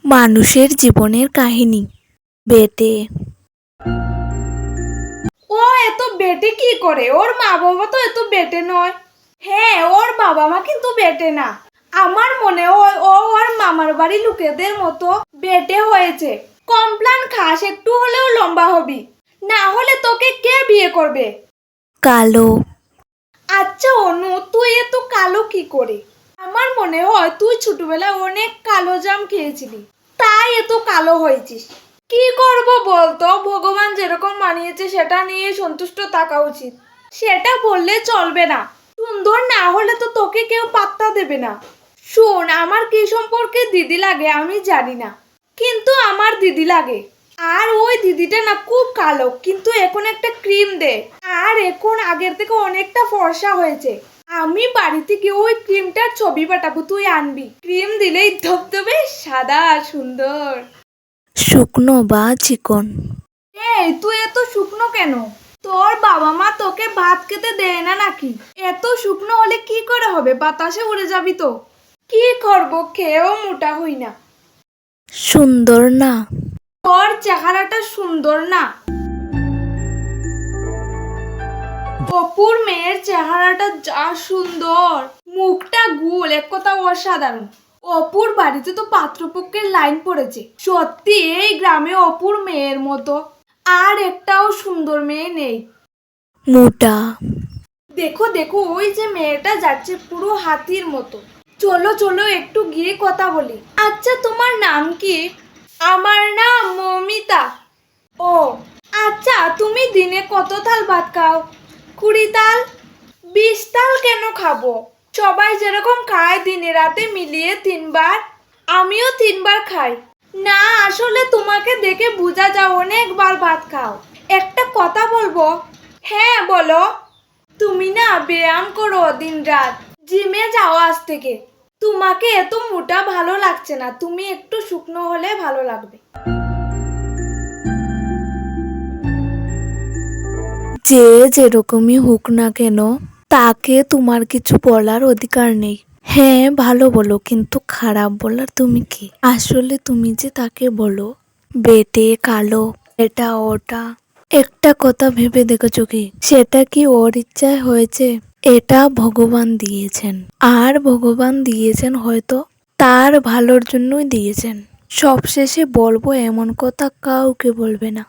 মানুষের জীবনের কাহিনী। বেটে। ও এত বেটে কি করে? ওর মা বাবা তো এত বেটে নয়। হ্যাঁ, ওর বাবা মা কিন্তু বেটে না। আমার মনে হয় ও ওর মামার বাড়ি লোকেদের মতো বেটে হয়েছে। কমপ্লান খাস, একটু হলেও লম্বা হবি, না হলে তোকে কে বিয়ে করবে? কালো। আচ্ছা অনু, তুই এত কালো কি করে? আমার মনে হয় তুই ছোটবেলায় অনেক কালো জাম খেয়েছিলি, তাই এত কালো হয়েছিস। কি করব বলতো, ভগবান যেরকম বানিয়েছে সেটা নিয়ে সন্তুষ্ট থাকা উচিত। সেটা বললে চলবে না। সুন্দর না হলে তো তোকে কেউ পাত্তা দেবে না। শোন, আমার কি সম্পর্কে দিদি লাগে আমি জানি না, কিন্তু আমার দিদি লাগে। আর ওই দিদিটা না খুব কালো, কিন্তু এখন একটা ক্রিম দে, আর এখন আগের থেকে অনেকটা ফর্সা হয়েছে। আমি বাড়ি থেকে ওই ক্রিমটার ছবি পাঠাবো, তুই আনবি। ক্রিম দিলেই ধবধবে সাদা সুন্দর। শুকনো বা চিকন। এই তুই এত শুকনো কেন? তোর বাবা মা তোকে ভাত খেতে দেয় না নাকি? এত শুকনো হলে কি করে হবে? বাতাসে উড়ে যাবি তো। কি করব, খেয়েও মোটা হই না। সুন্দর না। তোর চেহারাটা সুন্দর না। অপুর মেয়ের চেহারাটা যা সুন্দর, মুখটা গোল, এক কথা অসাধারণ। অপুর বাড়িতে তো পাত্রপক্ষের লাইন পড়েছে। সত্যি এই গ্রামে অপুর মেয়ের মতো আর একটাও সুন্দর মেয়ে নেই। মোটা। দেখো দেখো, ওই যে মেয়েটা যাচ্ছে পুরো হাতির মতো। চলো চলো একটু গিয়ে কথা বলি। আচ্ছা, তোমার নাম কি? আমার নাম মমিতা। ও আচ্ছা, তুমি দিনে কত থাল ভাত খাও? 20 তাল? 20 তাল কেন খাবো? সবাই যেরকম খায় দিনে রাতে মিলিয়ে 3 বার, আমিও 3 বার খাই। না, আসলে তোমাকে দেখে বোঝা যায় অনেকবার ভাত খাও। একটা কথা বলবো? হ্যাঁ বলো। তুমি না ব্যায়াম করো দিন রাত, জিমে যাও আজ থেকে। তোমাকে এত মোটা ভালো লাগছে না, তুমি একটু শুকনো হলে ভালো লাগবে। যে যেরকমই হোক না কেন, তাকে তোমার কিছু বলার অধিকার নেই। হ্যাঁ ভালো বলো, কিন্তু খারাপ বলার তুমি কি? আসলে তুমি যে তাকে বলো বেটে, কালো, এটা ওটা, একটা কথা ভেবে দেখেছো কি সেটা কি ওর ইচ্ছায় হয়েছে? এটা ভগবান দিয়েছেন, আর ভগবান দিয়েছেন হয়তো তার ভালোর জন্যই দিয়েছেন। সবশেষে বলবো, এমন কথা কাউকে বলবে না।